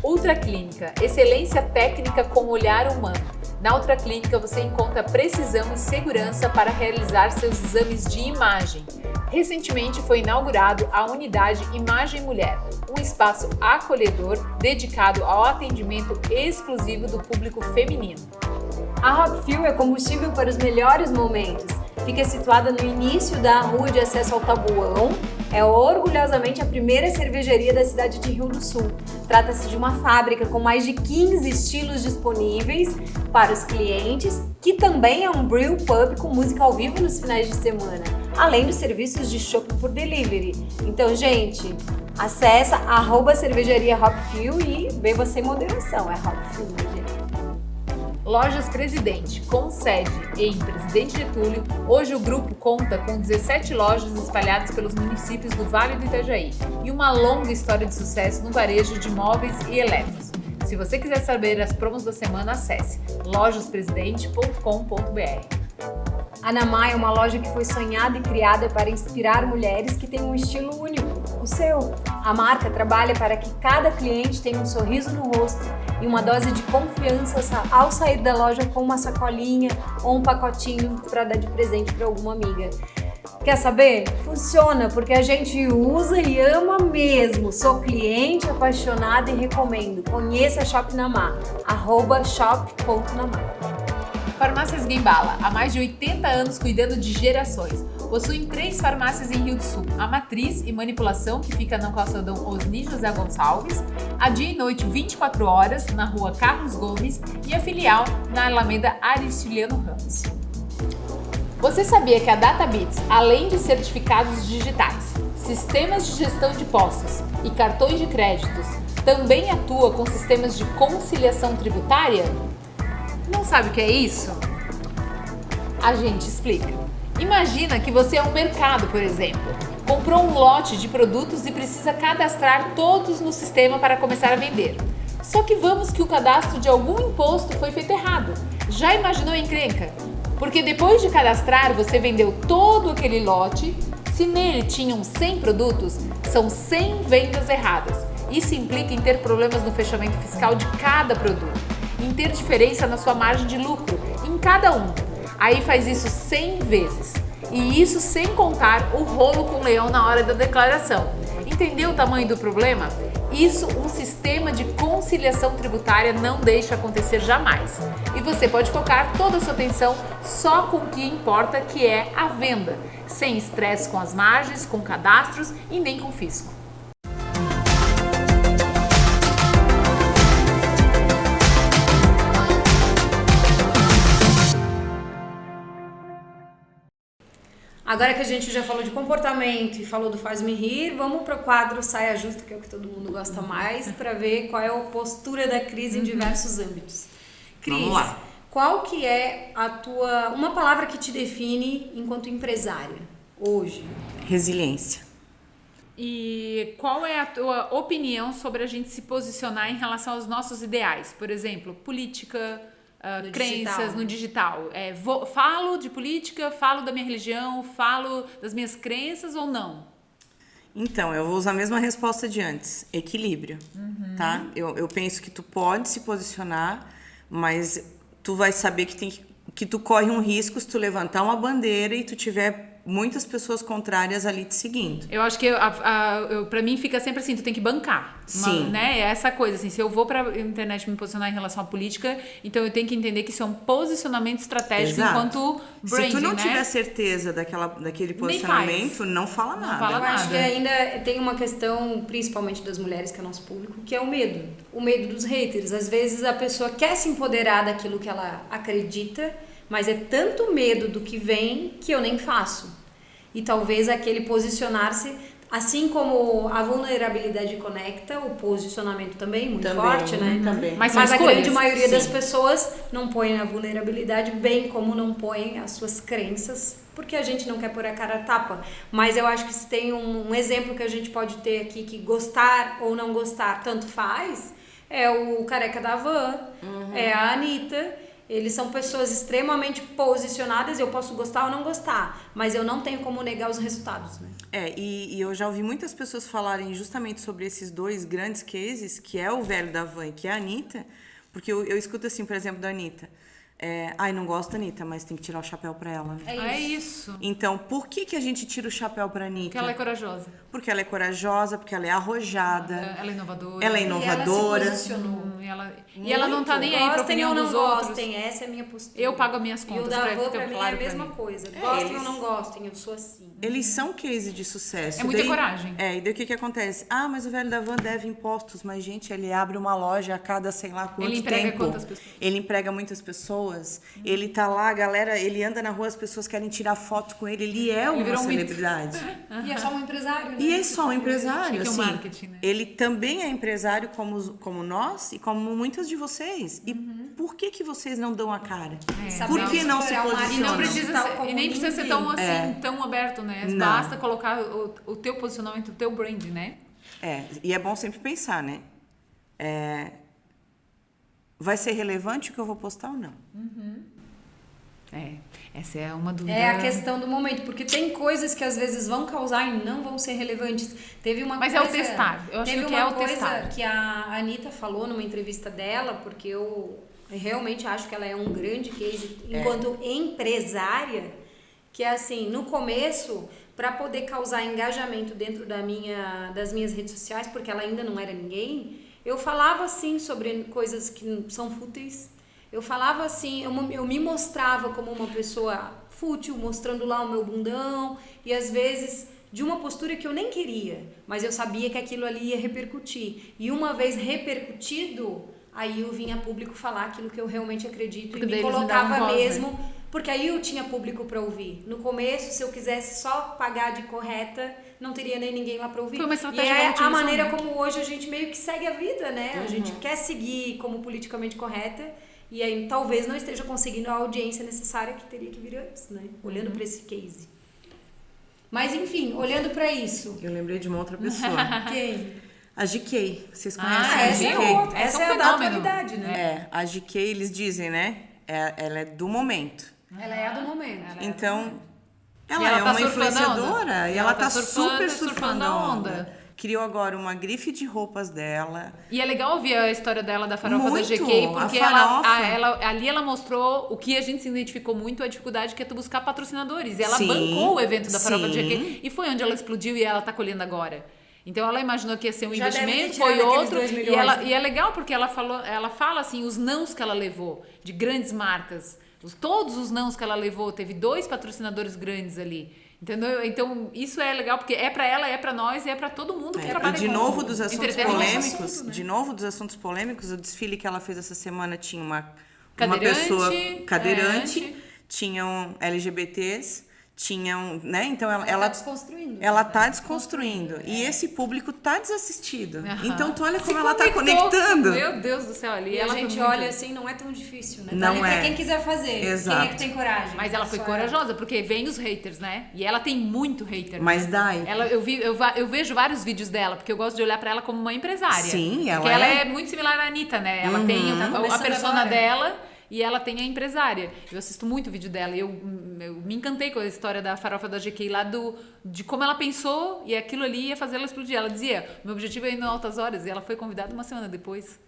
Ultra Clínica, excelência técnica com olhar humano. Na Ultra Clínica você encontra precisão e segurança para realizar seus exames de imagem. Recentemente foi inaugurado a unidade Imagem Mulher, um espaço acolhedor dedicado ao atendimento exclusivo do público feminino. A Hop Fuel é combustível para os melhores momentos. Fica situada no início da rua de acesso ao Tabuão. É orgulhosamente a primeira cervejaria da cidade de Rio do Sul. Trata-se de uma fábrica com mais de 15 estilos disponíveis para os clientes, que também é um brew pub com música ao vivo nos finais de semana, além dos serviços de chopp por delivery. Então, gente, acessa @cervejaria Hop Fuel e beba sem moderação. É Hop Fuel, gente. Lojas Presidente, com sede em Presidente Getúlio, hoje o grupo conta com 17 lojas espalhadas pelos municípios do Vale do Itajaí e uma longa história de sucesso no varejo de móveis e eletros. Se você quiser saber as promos da semana, acesse lojaspresidente.com.br. A Namai é uma loja que foi sonhada e criada para inspirar mulheres que têm um estilo único, o seu. A marca trabalha para que cada cliente tenha um sorriso no rosto e uma dose de confiança ao sair da loja com uma sacolinha ou um pacotinho para dar de presente para alguma amiga. Quer saber? Funciona, porque a gente usa e ama mesmo. Sou cliente, apaixonada e recomendo. Conheça a Shop Namá, @shop.namá. Farmácias Guembala, há mais de 80 anos cuidando de gerações. Possuem 3 farmácias em Rio do Sul, a Matriz e Manipulação, que fica na calçadão Osni José Gonçalves, a dia e noite 24 horas, na rua Carlos Gomes, e a filial na Alameda Aristiliano Ramos. Você sabia que a DataBits, além de certificados digitais, sistemas de gestão de postos e cartões de créditos, também atua com sistemas de conciliação tributária? Não sabe o que é isso? A gente explica. Imagina que você é um mercado, por exemplo. Comprou um lote de produtos e precisa cadastrar todos no sistema para começar a vender. Só que vamos que o cadastro de algum imposto foi feito errado. Já imaginou a encrenca? Porque depois de cadastrar, você vendeu todo aquele lote. Se nele tinham 100 produtos, são 100 vendas erradas. Isso implica em ter problemas no fechamento fiscal de cada produto, em ter diferença na sua margem de lucro em cada um. Aí faz isso 100 vezes. E isso sem contar o rolo com o leão na hora da declaração. Entendeu o tamanho do problema? Isso um sistema de conciliação tributária não deixa acontecer jamais. E você pode focar toda a sua atenção só com o que importa, que é a venda, sem estresse com as margens, com cadastros e nem com fisco. Agora que a gente já falou de comportamento e falou do Faz-me Rir, vamos para o quadro Saia Justa, que é o que todo mundo gosta mais, para ver qual é a postura da Cris em diversos âmbitos. Cris, vamos lá. Qual que é uma palavra que te define enquanto empresária hoje? Resiliência. E qual é a tua opinião sobre a gente se posicionar em relação aos nossos ideais? Por exemplo, política, crenças no digital. Falo de política, falo da minha religião, falo das minhas crenças ou não? Então, eu vou usar a mesma resposta de antes. Equilíbrio, tá? Eu penso que tu pode se posicionar, mas tu vai saber que tu corre um risco se tu levantar uma bandeira e tu tiver muitas pessoas contrárias ali te seguindo. Eu acho que pra mim fica sempre assim, tu tem que bancar. Sim. Né? É essa coisa, assim, se eu vou pra internet me posicionar em relação à política, então eu tenho que entender que isso é um posicionamento estratégico. Exato. Enquanto branding, se tu não né? tiver certeza daquele posicionamento, não fala nada. fala Eu acho nada. que ainda tem uma questão, principalmente das mulheres, que é nosso público, que é o medo. O medo dos haters. Às vezes a pessoa quer se empoderar daquilo que ela acredita, mas é tanto medo do que vem que eu nem faço. E talvez aquele posicionar-se, assim como a vulnerabilidade conecta, o posicionamento também muito forte, né? Também. Mas a grande maioria sim. das pessoas não põe a vulnerabilidade, bem como não põe as suas crenças, porque a gente não quer pôr a cara a tapa. Mas eu acho que se tem um exemplo que a gente pode ter aqui, que gostar ou não gostar tanto faz, é o Careca da Van, é a Anitta. Eles são pessoas extremamente posicionadas, eu posso gostar ou não gostar, mas eu não tenho como negar os resultados, né? E eu já ouvi muitas pessoas falarem justamente sobre esses dois grandes cases, que é o velho da Van e que é a Anitta, porque eu escuto assim, por exemplo, da Anitta. Não gosto da Anitta, mas tem que tirar o chapéu pra ela, né? É isso. Então, por que a gente tira o chapéu pra Anitta? Porque ela é corajosa. Porque ela é corajosa, porque ela é arrojada. Ela é inovadora. Ela é inovadora. E ela se posicionou. E ela não tá nem aí pra Gostem opinião ou não dos outros. gostem, essa é a minha postura. Eu pago as minhas E o contas, da pra Van, ficar pra mim, é claro a pra mesma mim. coisa. Gostem eles- ou não gostem, eu sou assim. Eles são case de sucesso. É muita coragem. E daí o que acontece? Mas o velho da Van deve impostos. Mas, gente, ele abre uma loja a cada sei lá quanto Ele emprega tempo. quantas pessoas? Ele emprega muitas pessoas. Ele tá lá, a galera, ele anda na rua, as pessoas querem tirar foto com ele. Ele é uma virou um mito. celebridade. E é só um empresário, né? E é só um empresário, Que é o assim. marketing, né? Ele também é empresário como nós e como muitas de vocês. E por que vocês não dão a cara? Saber Por que não se explorar o marketing E não posicionam? precisa digital ser, como e nem precisa ser ninguém. tão assim, tão aberto, né? Não. Basta colocar o teu posicionamento, o teu brand, né? E é bom sempre pensar, né? Vai ser relevante o que eu vou postar ou não? Essa é uma dúvida. É a questão do momento, porque tem coisas que às vezes vão causar e não vão ser relevantes. Teve uma Mas coisa, é o testar. Eu acho teve que uma é o coisa testar. que a Anitta falou numa entrevista dela, porque eu realmente acho que ela é um grande case enquanto empresária, que é assim, no começo, para poder causar engajamento dentro das minhas redes sociais, porque ela ainda não era ninguém, eu falava assim sobre coisas que são fúteis. Eu falava assim, eu me mostrava como uma pessoa fútil, mostrando lá o meu bundão, e às vezes de uma postura que eu nem queria, mas eu sabia que aquilo ali ia repercutir. E uma vez repercutido, aí eu vinha a público falar aquilo que eu realmente acredito Porque e me daí eles me colocava davam voz, mesmo, né? porque aí eu tinha público para ouvir. No começo, se eu quisesse só pagar de correta, não teria nem ninguém lá para ouvir. Foi uma E estratégia é da a televisão, maneira né? como hoje a gente meio que segue a vida, né? A gente quer seguir como politicamente correta e aí talvez não esteja conseguindo a audiência necessária que teria que vir antes, né? Olhando para esse case. Mas enfim, olhando para isso. Eu lembrei de uma outra pessoa. Quem? A GK. Vocês conhecem Ah, a essa GK? é outra. Essa Essa é um é a da fenômeno. atualidade, né? É, a GK, eles dizem, né? Ela é do momento. Ela é a do momento. Então, E ela ela é tá uma surfando a onda. influenciadora e ela tá super surfando surfando a onda. Criou agora uma grife de roupas dela. E é legal ouvir a história dela da farofa Muito, da GK, porque a farofa. ali ela mostrou o que a gente se identificou muito, a dificuldade que é tu buscar patrocinadores. E ela Sim, bancou o evento da farofa da sim. GK e foi onde ela explodiu e ela tá colhendo agora. Então ela imaginou que ia ser um Já deve ter investimento, tirado foi aqueles outro. 2 milhões, E é legal porque ela fala assim, os nãos que ela levou de grandes marcas. Todos os nãos que ela levou, teve 2 patrocinadores grandes ali. Entendeu? Então, isso é legal, porque é pra ela, é pra nós e é pra todo mundo que trabalha E de com novo dos assuntos entretenimento. polêmicos, assunto, né? de novo dos assuntos polêmicos, o desfile que ela fez essa semana tinha uma Cadeirante, pessoa cadeirante, é, tinham LGBTs, tinham, né? Então Ela ela tá desconstruindo. ela tá desconstruindo e esse público tá desassistido. Aham. Então tu olha Se como ela tá conectou. conectando. Meu Deus do céu, ali E ela a gente foi muito- olha assim, não é tão difícil, né? Não Tá ali é. pra quem quiser fazer. Exato. Quem é que tem coragem? Mas ela foi Só corajosa, porque vem os haters, né? E ela tem muito hater. Mas né? dá. Eu vejo vários vídeos dela, porque eu gosto de olhar pra ela como uma empresária. Sim, porque ela ela é. é muito similar à Anitta, né? Ela tem a começando persona agora. dela e ela tem a empresária. Eu assisto muito vídeo dela e eu me encantei com a história da farofa da GK lá de como ela pensou e aquilo ali ia fazer ela explodir. Ela dizia, meu objetivo é ir no Altas Horas, e ela foi convidada uma semana depois.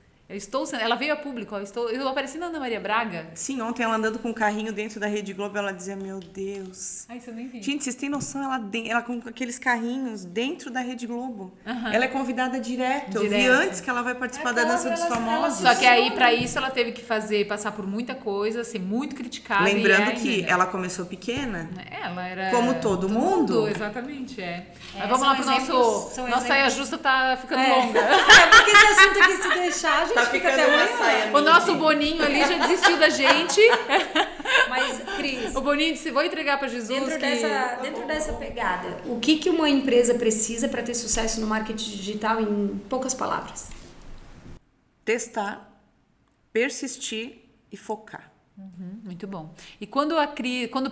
Ela veio a público, eu apareci na Ana Maria Braga. Sim, ontem ela andando com um carrinho dentro da Rede Globo, ela dizia, meu Deus. Ai, você nem viu. Gente, vocês têm noção? Ela com aqueles carrinhos dentro da Rede Globo. Ela é convidada direto. Eu vi Direto. antes que ela vai participar da dança dos famosos. Só que aí, pra isso, ela teve que passar por muita coisa, ser muito criticada. Lembrando e que ainda- ela começou pequena. Ela era... Como todo mundo. Exatamente, é. Mas É, vamos lá são pro exemplos- nosso... são Nossa saia exemplos- justa tá ficando É. longa. É porque esse assunto aqui, se deixar, a gente Tá fica ficando até uma amanhã. saia. O nosso Boninho ali já desistiu da gente. Mas, Cris, O Boninho disse, vou entregar pra Jesus dentro dessa pegada, o que uma empresa precisa para ter sucesso no marketing digital em poucas palavras? Testar, persistir e focar. Muito bom. E quando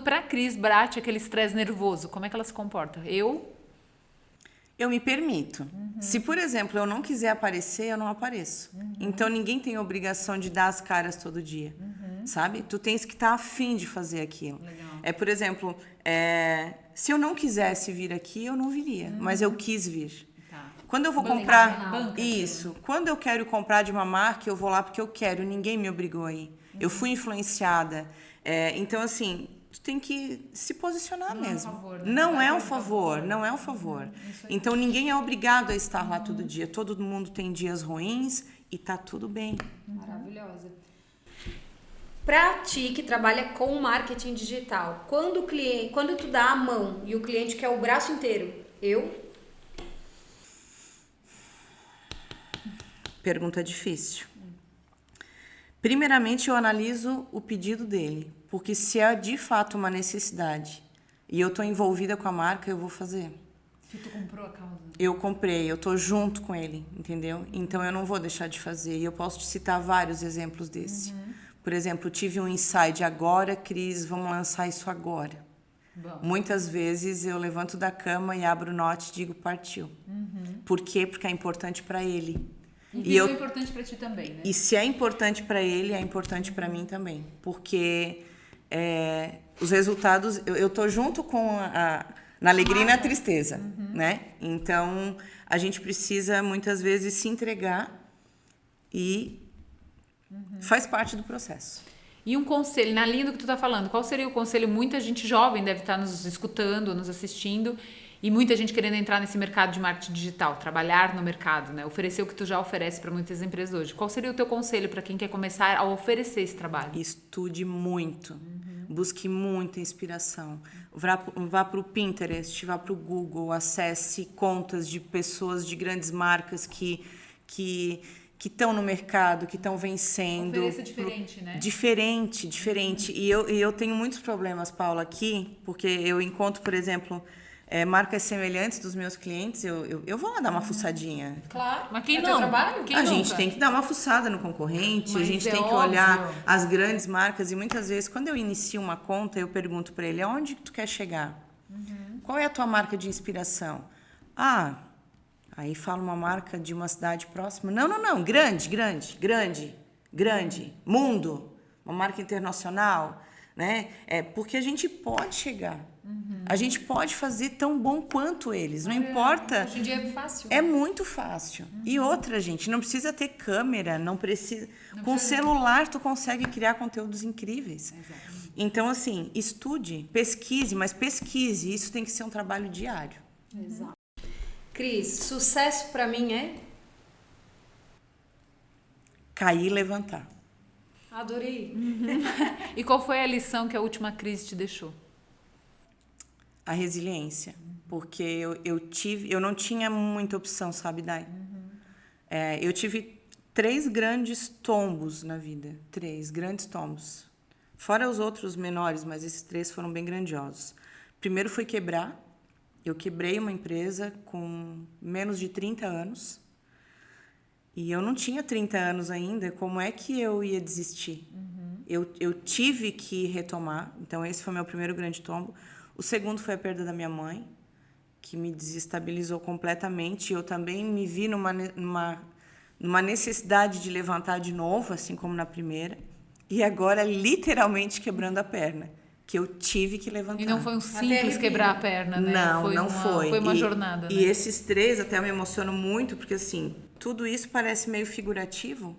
pra Cris bate aquele estresse nervoso, como é que ela se comporta? Eu me permito. Se, por exemplo, eu não quiser aparecer, eu não apareço. Então, ninguém tem obrigação de dar as caras todo dia, sabe? Tu tens que estar afim de fazer aquilo. Legal. Por exemplo, se eu não quisesse vir aqui, eu não viria. Mas eu quis vir. Tá. Quando eu vou Banca, comprar... banca Isso. Quando eu quero comprar de uma marca, eu vou lá porque eu quero. Ninguém me obrigou a ir. Eu fui influenciada. Então, assim... Tu tem que se posicionar Não é um mesmo. favor, né? Não é um favor, não é um favor. Então ninguém é obrigado a estar lá todo dia. Todo mundo tem dias ruins e tá tudo bem. Maravilhosa. Pra ti que trabalha com marketing digital, quando tu dá a mão e o cliente quer o braço inteiro, Pergunta difícil. Primeiramente, eu analiso o pedido dele, porque se é de fato uma necessidade e eu estou envolvida com a marca, eu vou fazer. Que tu comprou a causa. Eu comprei, eu estou junto com ele, entendeu? Então eu não vou deixar de fazer. E eu posso te citar vários exemplos desse. Por exemplo, tive um insight agora, Cris, vamos lançar isso agora. Bom. Muitas vezes eu levanto da cama e abro o note e digo partiu. Por quê? Porque é importante para ele. E é importante pra ti também, né? E se é importante para ele, é importante para mim também. Porque os resultados... Eu tô junto com na alegria e na tristeza, né? Então, a gente precisa, muitas vezes, se entregar e faz parte do processo. E um conselho, na linha do que tu tá falando, qual seria o conselho? Muita gente jovem deve estar nos escutando, nos assistindo, e muita gente querendo entrar nesse mercado de marketing digital, trabalhar no mercado, né? Oferecer o que tu já oferece para muitas empresas hoje. Qual seria o teu conselho para quem quer começar a oferecer esse trabalho? Estude muito, busque muita inspiração. Vá para o Pinterest, vá para o Google, acesse contas de pessoas de grandes marcas que estão no mercado, que estão vencendo. Ofereça diferente, né? Diferente. E eu tenho muitos problemas, Paula, aqui, porque eu encontro, por exemplo, marcas semelhantes dos meus clientes, eu vou lá dar uma fuçadinha. Claro. Mas quem é não? teu trabalho? Quem A nunca? gente tem que dar uma fuçada no concorrente, a Mas gente é tem que óbvio. olhar as grandes marcas e muitas vezes, quando eu inicio uma conta, eu pergunto para ele, aonde tu quer chegar? Qual é a tua marca de inspiração? Aí fala uma marca de uma cidade próxima. Não, grande, mundo, uma marca internacional, né? Porque a gente pode chegar. A gente pode fazer tão bom quanto eles, não importa. Hoje em dia é fácil. É muito fácil. E outra, gente, não precisa ter câmera, não precisa. Com celular tu consegue criar conteúdos incríveis. Exato. Então, assim, estude, pesquise, mas pesquise. Isso tem que ser um trabalho diário. Exato. Cris, sucesso pra mim é? Cair e levantar. Adorei. E qual foi a lição que a última crise te deixou? A resiliência. Porque eu não tinha muita opção, sabe, Dai? Eu tive 3 grandes tombos na vida. 3 grandes tombos. Fora os outros menores, mas esses 3 foram bem grandiosos. Primeiro foi quebrar. Eu quebrei uma empresa com menos de 30 anos. E eu não tinha 30 anos ainda. Como é que eu ia desistir? Eu tive que retomar. Então, esse foi o meu primeiro grande tombo. O segundo foi a perda da minha mãe, que me desestabilizou completamente. Eu também me vi numa necessidade de levantar de novo, assim como na primeira. E agora, literalmente, quebrando a perna, que eu tive que levantar. E não foi um simples quebrar a perna, né? Não foi. Foi uma jornada, né? E esses 3 até me emocionam muito, porque, assim, tudo isso parece meio figurativo,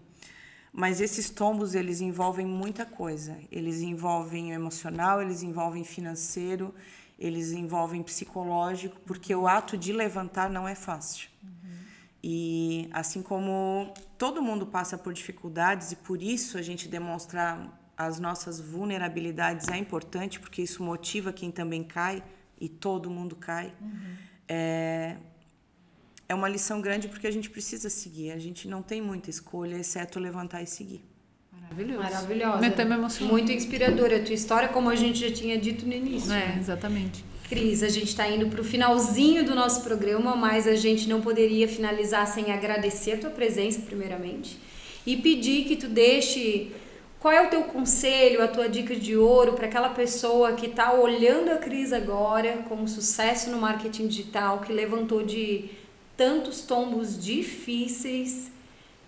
mas esses tombos, eles envolvem muita coisa. Eles envolvem emocional, eles envolvem financeiro, eles envolvem psicológico, porque o ato de levantar não é fácil. E assim como todo mundo passa por dificuldades, e por isso a gente demonstrar as nossas vulnerabilidades é importante, porque isso motiva quem também cai, e todo mundo cai. É uma lição grande porque a gente precisa seguir. A gente não tem muita escolha, exceto levantar e seguir. Maravilhoso. Maravilhosa. Me até me emocionou. Muito inspiradora a tua história, como a gente já tinha dito no início. Exatamente. Cris, a gente está indo para o finalzinho do nosso programa, mas a gente não poderia finalizar sem agradecer a tua presença, primeiramente, e pedir que tu deixe qual é o teu conselho, a tua dica de ouro para aquela pessoa que está olhando a Cris agora como sucesso no marketing digital, que levantou de tantos tombos difíceis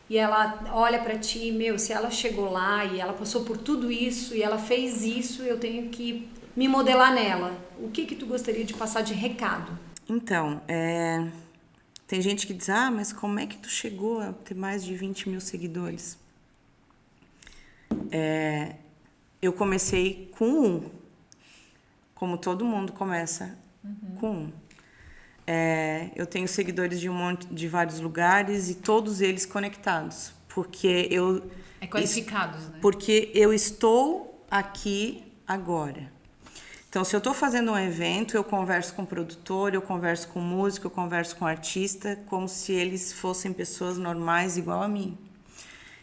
e ela olha para ti, se ela chegou lá e ela passou por tudo isso e ela fez isso, eu tenho que me modelar nela. O que tu gostaria de passar de recado? Então, tem gente que diz, mas como é que tu chegou a ter mais de 20 mil seguidores? Eu comecei com 1, como todo mundo começa com 1. Eu tenho seguidores de vários lugares e todos eles conectados, porque qualificados, né? Porque eu estou aqui agora. Então, se eu estou fazendo um evento, eu converso com o produtor, eu converso com o músico, eu converso com o artista, como se eles fossem pessoas normais igual a mim.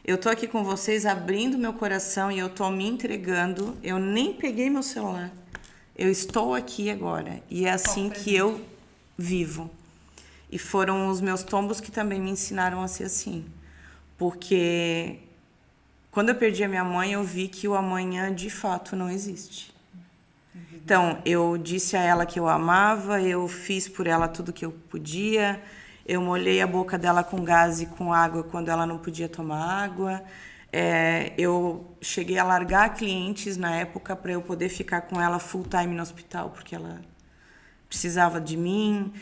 Eu estou aqui com vocês abrindo meu coração e eu estou me entregando. Eu nem peguei meu celular. Eu estou aqui agora. E é assim que eu vivo. E foram os meus tombos que também me ensinaram a ser assim. Porque quando eu perdi a minha mãe, eu vi que o amanhã de fato não existe. Então, eu disse a ela que eu amava, eu fiz por ela tudo que eu podia, eu molhei a boca dela com gás e com água quando ela não podia tomar água. Eu cheguei a largar clientes na época para eu poder ficar com ela full time no hospital, porque ela precisava de mim.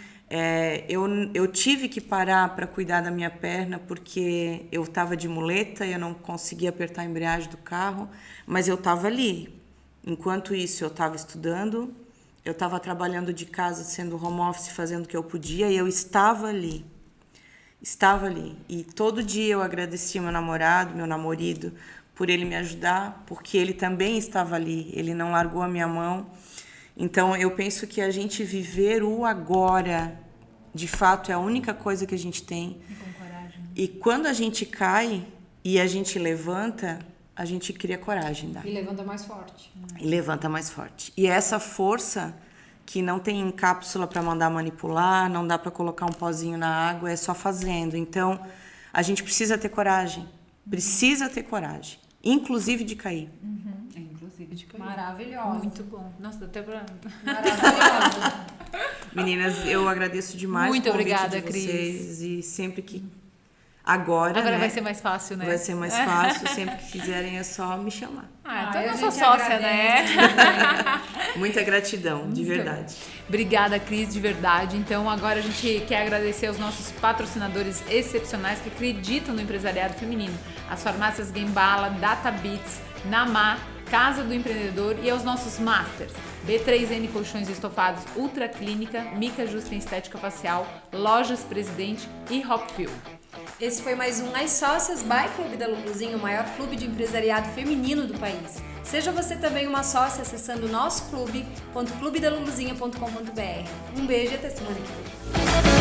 Eu tive que parar para cuidar da minha perna porque eu estava de muleta e eu não conseguia apertar a embreagem do carro, mas eu estava ali. Enquanto isso, eu estava estudando, eu estava trabalhando de casa, sendo home office, fazendo o que eu podia, e eu estava ali. Estava ali. E todo dia eu agradecia meu namorado, meu namorido, por ele me ajudar, porque ele também estava ali, ele não largou a minha mão. Então, eu penso que a gente viver o agora, de fato, é a única coisa que a gente tem. E com coragem. E quando a gente cai e a gente levanta, a gente cria coragem. E levanta mais forte. E levanta mais forte. E essa força que não tem cápsula para mandar manipular, não dá para colocar um pozinho na água, é só fazendo. Então, a gente precisa ter coragem. Precisa ter coragem. Inclusive de cair. Inclusive de cair. Maravilhosa. Muito bom. Nossa, dá até pra... Maravilhosa. Meninas, eu agradeço demais Muito o convite obrigada, de vocês. E sempre que... Agora, né? vai ser mais fácil, né? Vai ser mais fácil. Sempre que quiserem é só me chamar. Então eu a sou gente sócia, né? Muita gratidão, de verdade. Obrigada, Cris, de verdade. Então, agora a gente quer agradecer aos nossos patrocinadores excepcionais que acreditam no empresariado feminino. As farmácias Gembala, DataBits, Namá, Casa do Empreendedor e aos nossos masters. B3N Colchões e Estofados, Ultra Clínica, Mica Justa em Estética Facial, Lojas Presidente e Hopfield. Esse foi mais um As Sócias by Clube da Luluzinha, o maior clube de empresariado feminino do país. Seja você também uma sócia acessando o nosso clube.clubedaluluzinha.com.br. Um beijo e até semana que vem.